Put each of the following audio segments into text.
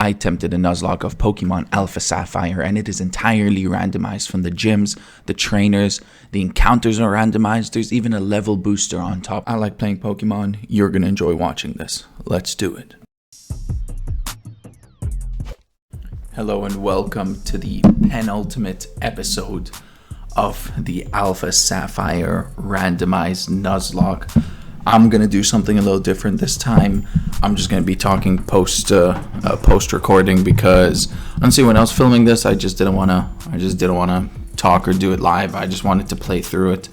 I attempted a Nuzlocke of Pokemon Alpha Sapphire, and it is entirely randomized from the gyms, the trainers, the encounters are randomized, there's even a level booster on top. I like playing Pokemon, you're gonna enjoy watching this. Let's do it. Hello and welcome to the penultimate episode of the Alpha Sapphire randomized Nuzlocke. I'm gonna do something a little different this time. I'm just gonna be talking post recording because I don't see anyone else filming this. I just didn't wanna talk or do it live. I just wanted to play through it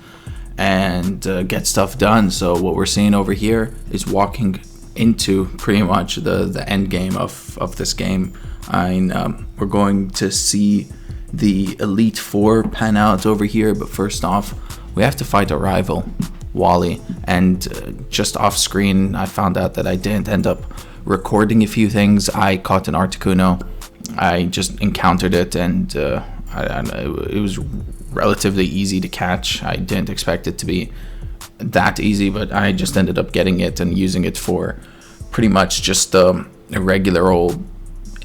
and get stuff done. So what we're seeing over here is walking into pretty much the end game of this game. We're going to see the Elite Four pan out over here, but first off, we have to fight a rival, Wally, and just off screen I found out that I didn't end up recording a few things. I caught an Articuno, I just encountered it, and it was relatively easy to catch. I didn't expect it to be that easy, but I just ended up getting it and using it for pretty much just a regular old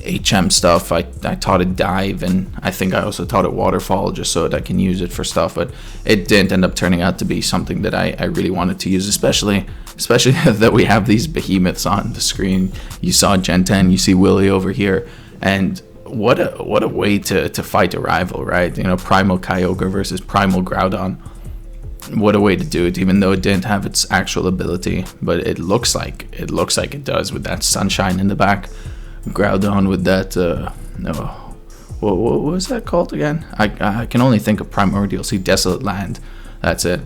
HM stuff. I taught it dive, and I think I also taught it waterfall just so that I can use it for stuff, but it didn't end up turning out to be something that I really wanted to use, especially that we have these behemoths on the screen. You saw Gen 10, you see Willy over here, and what a way to fight a rival, right? You know, Primal Kyogre versus Primal Groudon. What a way to do it, even though it didn't have its actual ability, but it looks like it does with that sunshine in the back. Groudon with that what was that called again? I can only think of Primordial Sea, Desolate Land. That's it.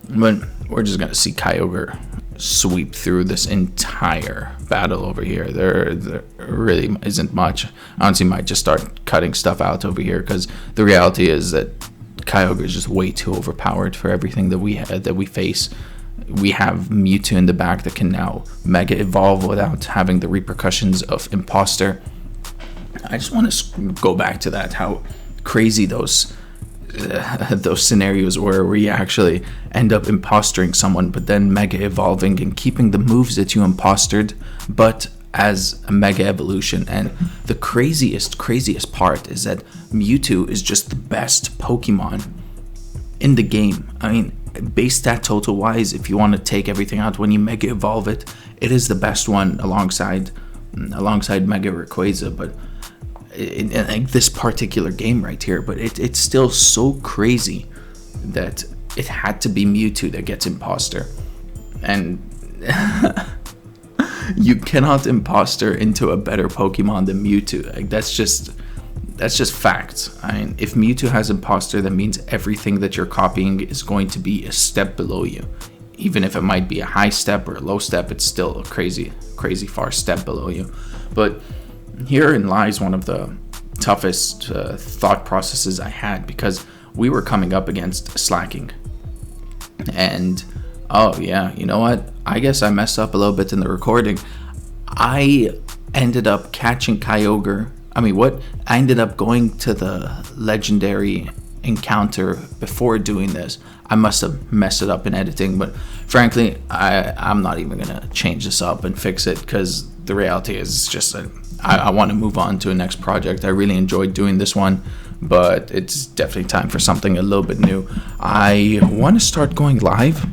But we're just gonna see Kyogre sweep through this entire battle over here. There really isn't much. Honestly, might just start cutting stuff out over here, because the reality is that Kyogre is just way too overpowered for everything that we face. We have Mewtwo in the back that can now Mega Evolve without having the repercussions of Imposter. I just want to go back to that, how crazy those scenarios were, where you actually end up impostering someone, but then Mega Evolving and keeping the moves that you impostered, but as a Mega Evolution. And the craziest part is that Mewtwo is just the best Pokemon in the game. I mean, base stat total wise, if you want to take everything out, when you Mega Evolve it, it is the best one alongside Mega Rayquaza. But in this particular game right here, but it's still so crazy that it had to be Mewtwo that gets Imposter, and you cannot Imposter into a better Pokemon than Mewtwo. Like, that's just facts. I mean, if Mewtwo has Imposter, that means everything that you're copying is going to be a step below you. Even if it might be a high step or a low step, it's still a crazy far step below you. But herein lies one of the toughest thought processes I had, because we were coming up against Slacking. And, oh yeah, you know what? I guess I messed up a little bit in the recording. I ended up catching Kyogre. I ended up going to the legendary encounter before doing this. I must have messed it up in editing, but frankly, I'm not even gonna change this up and fix it, because the reality is just that I want to move on to a next project. I really enjoyed doing this one, but it's definitely time for something a little bit new. I want to start going live.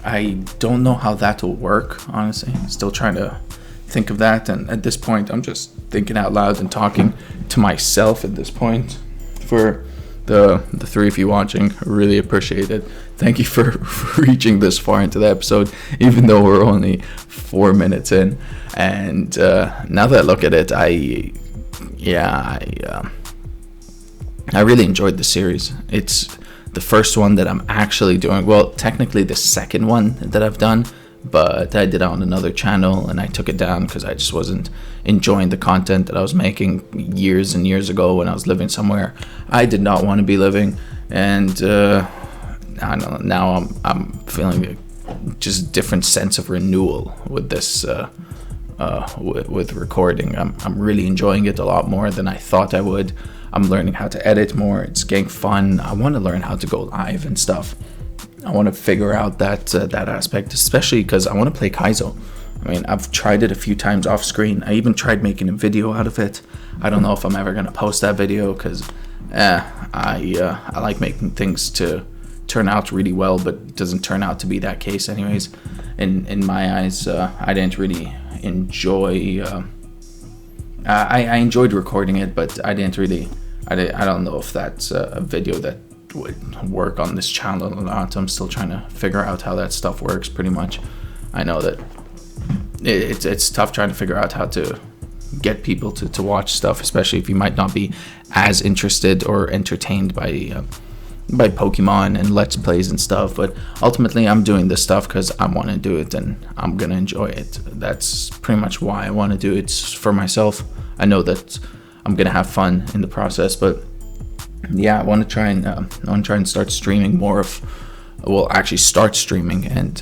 I don't know how that will work, honestly. Still trying to think of that, and at this point I'm just thinking out loud and talking to myself at this point. For the three of you watching, I really appreciate it. Thank you for reaching this far into the episode, even though we're only 4 minutes in. And now that I look at it, I really enjoyed the series. It's the first one that I'm actually doing. Well, technically the second one that I've done, but I did it on another channel and I took it down because I just wasn't enjoying the content that I was making years and years ago when I was living somewhere I did not want to be living. And I don't know, now I'm feeling just a different sense of renewal with this with recording. I'm really enjoying it a lot more than I thought I would. I'm learning how to edit more. It's getting fun. I want to learn how to go live and stuff. I want to figure out that aspect, especially because I want to play Kaizo. I mean, I've tried it a few times off screen. I even tried making a video out of it. I don't know if I'm ever gonna post that video because I like making things to turn out really well, but it doesn't turn out to be that case anyways. In my eyes, I didn't really enjoy. I enjoyed recording it, but I didn't really. I don't know if that's a video that would work on this channel or not. I'm still trying to figure out how that stuff works. Pretty much, I know that it's tough trying to figure out how to get people to watch stuff, especially if you might not be as interested or entertained by Pokemon and Let's Plays and stuff. But ultimately, I'm doing this stuff because I want to do it and I'm gonna enjoy it. That's pretty much why I want to do it. It's for myself. I know that I'm gonna have fun in the process, but yeah, I want to try and start streaming more of. Well, actually start streaming and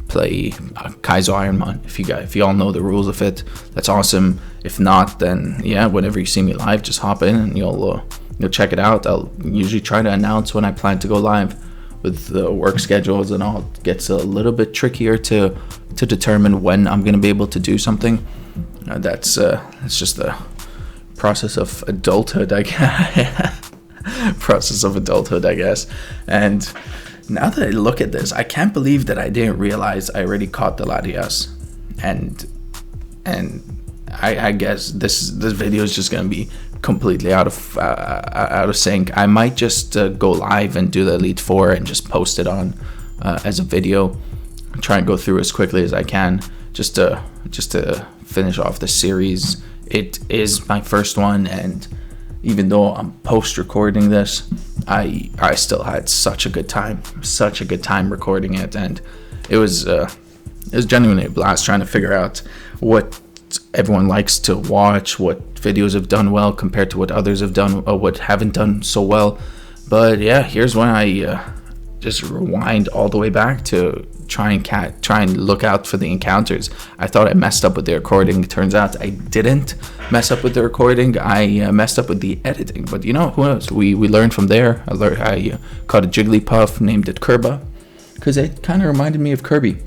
play Kaizo Ironmon. If you all know the rules of it, that's awesome. If not, then yeah, whenever you see me live, just hop in and you'll check it out. I'll usually try to announce when I plan to go live. With the work schedules and all, it gets a little bit trickier to determine when I'm gonna be able to do something. That's just the process of adulthood, I guess. I guess. And now that I look at this, I can't believe that I didn't realize I already caught the Latias. And I guess this video is just gonna be completely out of sync. I might just go live and do the Elite Four and just post it on as a video. Try and go through as quickly as I can, just to finish off the series. It is my first one, and even though I'm post-recording this, I still had such a good time recording it, and it was genuinely a blast trying to figure out what everyone likes to watch, what videos have done well compared to what others have done or what haven't done so well. But yeah, here's when I just rewind all the way back to try and look out for the encounters. I thought I messed up with the recording. It turns out I didn't mess up with the recording. I messed up with the editing. But you know, who knows? We learned from there. I caught a Jigglypuff, named it Kerba, because it kind of reminded me of Kirby.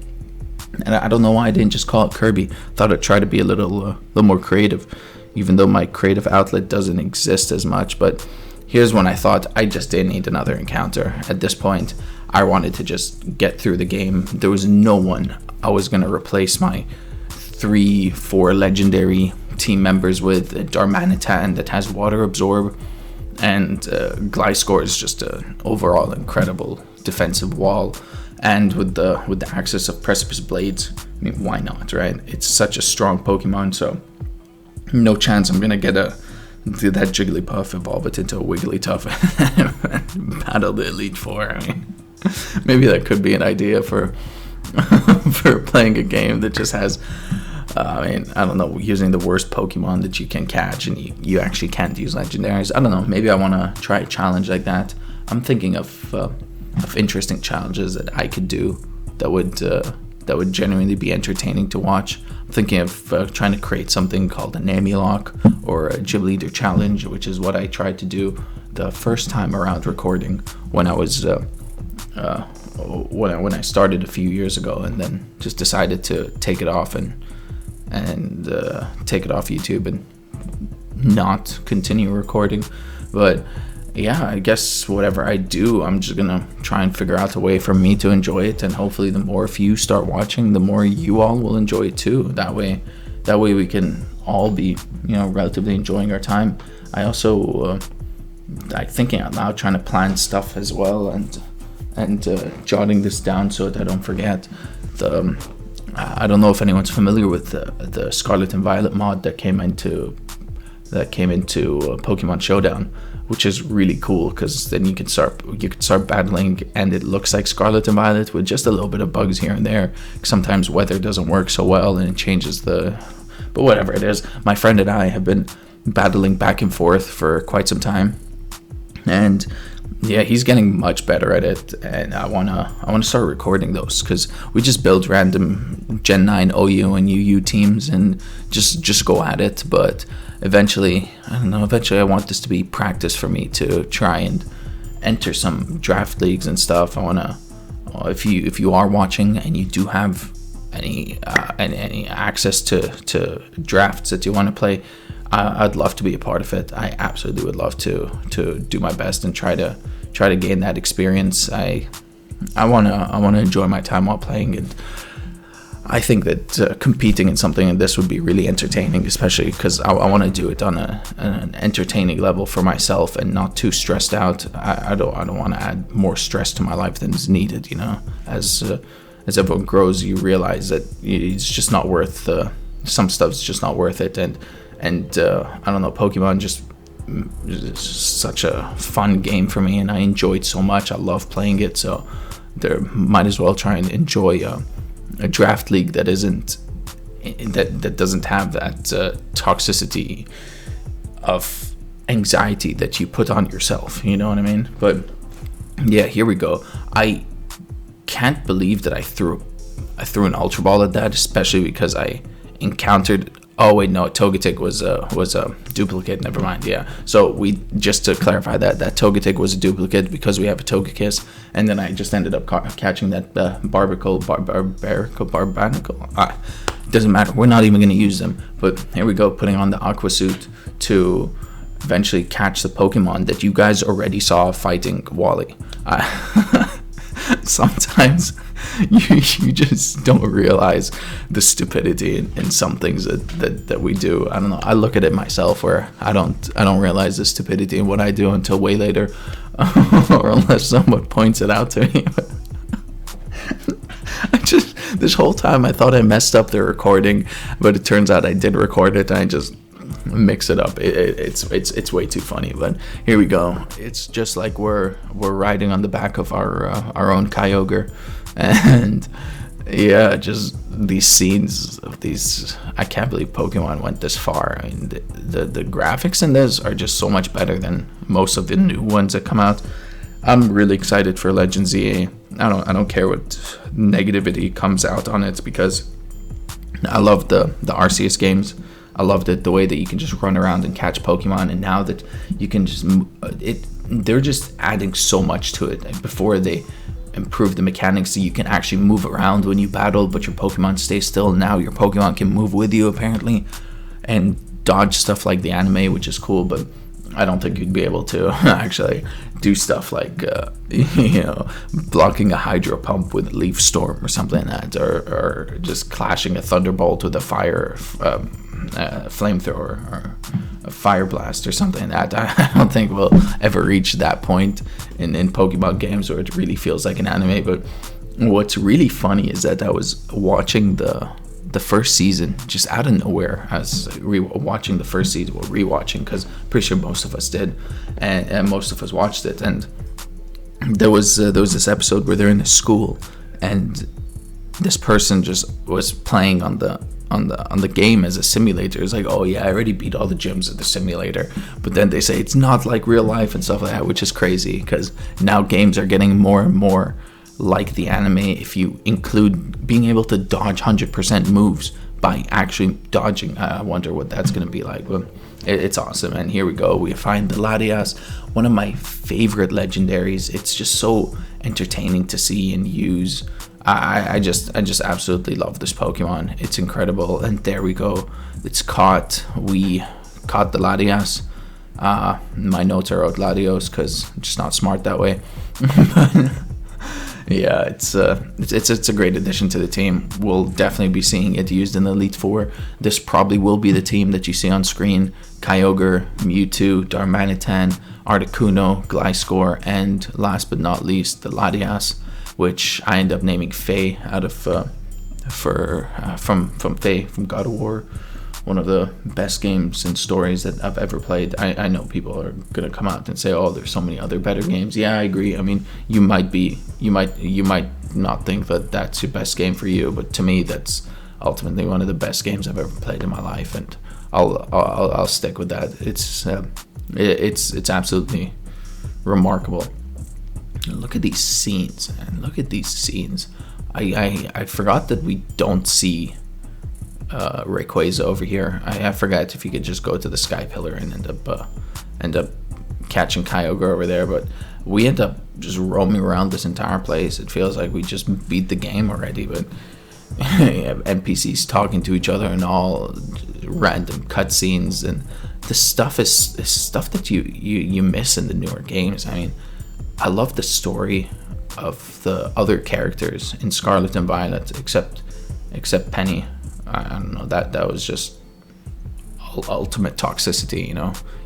And I don't know why I didn't just call it Kirby. Thought I'd try to be a little more creative, even though my creative outlet doesn't exist as much. But here's when I thought I just didn't need another encounter. At this point, I wanted to just get through the game. There was no one I was going to replace my 3-4 legendary team members with. Darmanitan that has Water Absorb, and Gliscor is just an overall incredible defensive wall. And with the access of Precipice Blades, I mean, why not, right? It's such a strong Pokemon, so no chance I'm going to get that Jigglypuff, evolve it into a Wigglytuff and battle the Elite Four. I mean, maybe that could be an idea for for playing a game that just has, I don't know, using the worst Pokemon that you can catch, and you actually can't use legendaries. I don't know, maybe I want to try a challenge like that. I'm thinking of interesting challenges that I could do that would genuinely be entertaining to watch. I'm thinking of trying to create something called a Nuzlocke or a Gym Leader Challenge, which is what I tried to do the first time around recording when I was when I started a few years ago, and then just decided to take it off and take it off YouTube and not continue recording. But yeah, I guess whatever I do, I'm just gonna try and figure out a way for me to enjoy it, and hopefully the more of you start watching, the more you all will enjoy it too. That way we can all be, relatively enjoying our time. I also like thinking out loud, trying to plan stuff as well, and jotting this down so that I don't forget. I don't know if anyone's familiar with the Scarlet and Violet mod that came into Pokemon Showdown, which is really cool, because then you can start battling and it looks like Scarlet and Violet with just a little bit of bugs here and there. Sometimes weather doesn't work so well and it changes but whatever it is, my friend and I have been battling back and forth for quite some time, and yeah, he's getting much better at it, and I wanna start recording those, because we just build random Gen 9 OU and UU teams and just go at it. But eventually I want this to be practice for me to try and enter some draft leagues and stuff. I wanna, if you are watching and you do have any access to drafts that you want to play, I'd love to be a part of it. I absolutely would love to do my best and try to gain that experience. I want to enjoy my time while playing, and I think that competing in something like this would be really entertaining, especially because I want to do it on an entertaining level for myself and not too stressed out. I don't want to add more stress to my life than is needed. As everyone grows, you realize that it's just not worth some stuff's just not worth it. And I don't know, Pokemon just is such a fun game for me, and I enjoy it so much. I love playing it, so there might as well try and enjoy a draft league that doesn't have that toxicity of anxiety that you put on yourself. You know what I mean? But yeah, here we go. I can't believe that I threw an Ultra Ball at that, especially because I encountered. Oh wait, no, Togetic was a duplicate. Never mind. Yeah. So just to clarify that Togetic was a duplicate because we have a Togekiss, and then I just ended up catching that Barbaracle. Doesn't matter. We're not even going to use them. But here we go, putting on the Aqua Suit to eventually catch the Pokemon that you guys already saw fighting Wally. Sometimes you just don't realize the stupidity in some things that we do. I don't know. I look at it myself where I don't realize the stupidity in what I do until way later, or unless someone points it out to me. This whole time I thought I messed up the recording, but it turns out I did record it, and I just mix it up. It's way too funny. But here we go. It's just like we're riding on the back of our own Kyogre, and yeah, just these scenes of these. I can't believe Pokemon went this far. I mean, the graphics in this are just so much better than most of the new ones that come out. I'm really excited for Legends EA. I don't care what negativity comes out on it, because I love the Arceus games. I loved it, the way that you can just run around and catch Pokemon, and now that you can just they're just adding so much to it. Like before, they improved the mechanics so you can actually move around when you battle, but your Pokemon stay still. Now your Pokemon can move with you apparently, and dodge stuff like the anime, which is cool. But I don't think you'd be able to actually do stuff like blocking a Hydro Pump with a Leaf Storm or something like that, or just clashing a Thunderbolt with a fire flamethrower or a Fire Blast or something like that. I don't think we'll ever reach that point in Pokemon games where it really feels like an anime. But what's really funny is that I was watching the first season just out of nowhere. I was watching the first season, rewatching, because pretty sure most of us did, and most of us watched it. And there was this episode where they're in a school, and this person just was playing on the game as a simulator. It's like, oh yeah, I already beat all the gyms of the simulator, but then they say it's not like real life and stuff like that, which is crazy, because now games are getting more and more like the anime if you include being able to dodge 100% moves by actually dodging. I wonder what that's going to be like. But it's awesome. And here we go, we find the Latias, one of my favorite legendaries. It's just so entertaining to see and use. I just absolutely love this Pokemon. It's incredible. And there we go, it's caught. We caught the Latias. My notes are out Latios because I'm just not smart that way. Yeah, it's a great addition to the team. We'll definitely be seeing it used in the Elite Four. This probably will be the team that you see on screen: Kyogre, Mewtwo, Darmanitan, Articuno, Gliscor, and last but not least, the Latias, which I end up naming Faye out of from Faye from God of War. One of the best games and stories that I've ever played. I know people are gonna come out and say, "Oh, there's so many other better games." Yeah, I agree. I mean, you might not think that that's your best game for you, but to me, that's ultimately one of the best games I've ever played in my life, and I'll stick with that. It's absolutely remarkable. Look at these scenes, man. Look at these scenes. I forgot that we don't see Rayquaza over here. I forgot if you could just go to the Sky Pillar and end up catching Kyogre over there, but we end up just roaming around this entire place. It feels like we just beat the game already, but NPCs talking to each other and all random cutscenes, and the stuff is stuff that you miss in the newer games. I mean, I love the story of the other characters in Scarlet and Violet, except Penny. I don't know, that was just ultimate toxicity.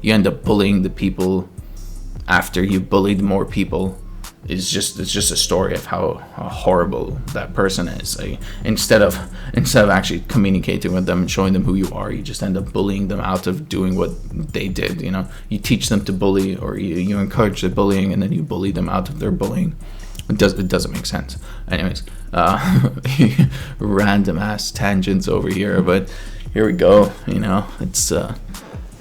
You end up bullying the people after you bullied more people. It's just a story of how horrible that person is. Like, instead of actually communicating with them and showing them who you are, you just end up bullying them out of doing what they did. You teach them to bully, or you encourage the bullying, and then you bully them out of their bullying. It doesn't make sense. Anyways, random ass tangents over here, but here we go. It's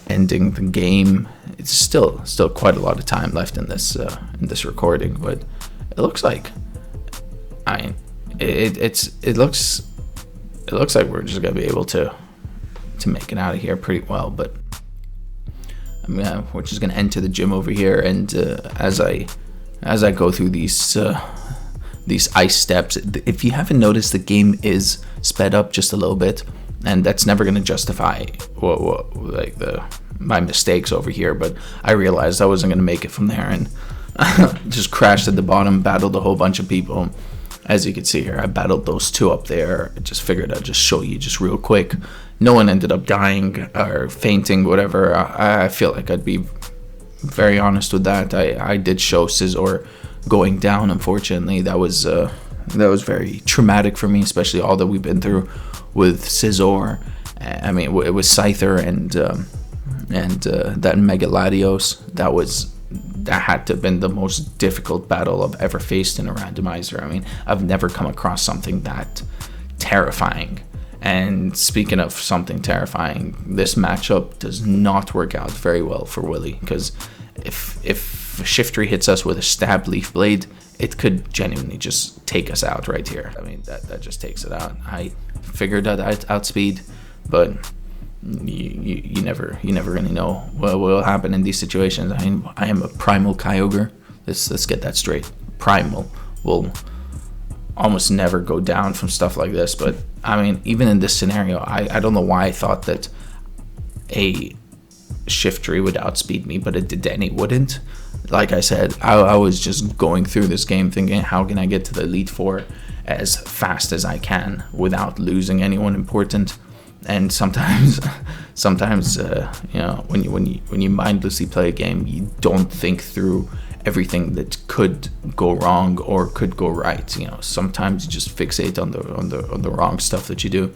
ending the game. It's still quite a lot of time left in this recording, but it looks like it looks like we're just gonna be able to make it out of here pretty well. But we're just gonna enter the gym over here, and as I go through these ice steps, if you haven't noticed, the game is sped up just a little bit, and that's never gonna justify my mistakes over here, but I realized I wasn't going to make it from there, and just crashed at the bottom, battled a whole bunch of people. As you can see here, I battled those two up there. I just figured I'd just show you just real quick. No one ended up dying or fainting, whatever. I feel like I'd be very honest with that. I did show Scizor going down, unfortunately. That was very traumatic for me, especially all that we've been through with Scizor. I mean, it was Scyther and that Mega Latios. That had to have been the most difficult battle I've ever faced in a randomizer. I mean, I've never come across something that terrifying. And speaking of something terrifying, this matchup does not work out very well for Willy, because if Shiftry hits us with a stab Leaf Blade, it could genuinely just take us out right here. I mean, that just takes it out. I figured that I'd outspeed, but you never really know what will happen in these situations. I mean, I am a primal Kyogre. Let's get that straight. Primal will almost never go down from stuff like this. But I mean, even in this scenario, I don't know why I thought that a Shiftry would outspeed me, but it did, and it wouldn't. Like I said, I was just going through this game thinking, how can I get to the Elite Four as fast as I can without losing anyone important? And sometimes when you mindlessly play a game, you don't think through everything that could go wrong or could go right. Sometimes you just fixate on the wrong stuff that you do,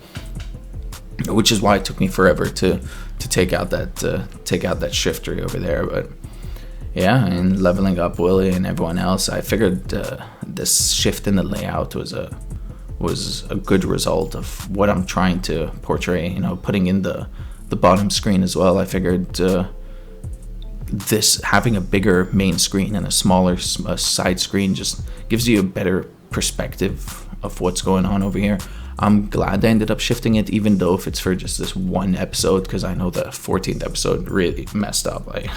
which is why it took me forever to take out that Shiftry over there. But yeah, and leveling up Willy and everyone else, I figured this shift in the layout was a good result of what I'm trying to portray. Putting in the bottom screen as well. I figured this having a bigger main screen and a smaller side screen just gives you a better perspective of what's going on over here. I'm glad I ended up shifting it, even though if it's for just this one episode, because I know the 14th episode really messed up. Like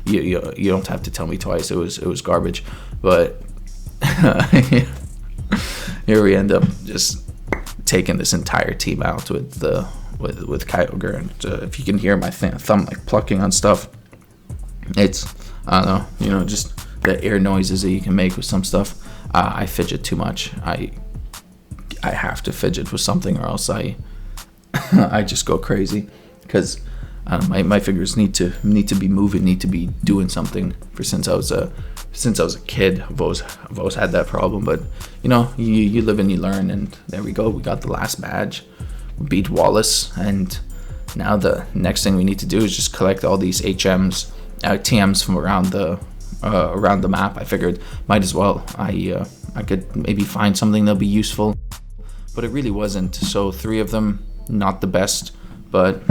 you don't have to tell me twice. It was garbage, but here we end up just taking this entire team out with Kyogre, and if you can hear my thumb like plucking on stuff, it's I don't know, just the air noises that you can make with some stuff. I fidget too much. I have to fidget with something, or else I just go crazy, because my fingers need to be moving, need to be doing something. Since I was a kid, I've always had that problem. But you live and you learn, and there we go. We got the last badge. We beat Wallace, and now the next thing we need to do is just collect all these TMs from around the map. I figured might as well. I could maybe find something that'll be useful, but it really wasn't. So 3 of them, not the best, but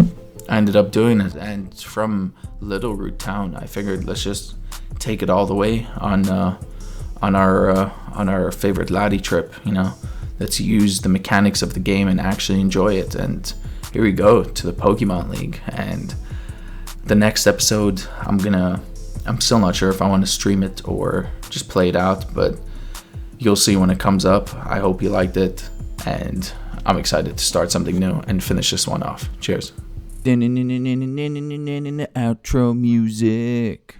I ended up doing it. And from Little Root Town, I figured let's just take it all the way on our favorite laddie trip. Let's use the mechanics of the game and actually enjoy it. And here we go to the Pokemon League. And the next episode, I'm still not sure if I want to stream it or just play it out, but you'll see when it comes up. I hope you liked it, and I'm excited to start something new and finish this one off. Cheers. Outro music.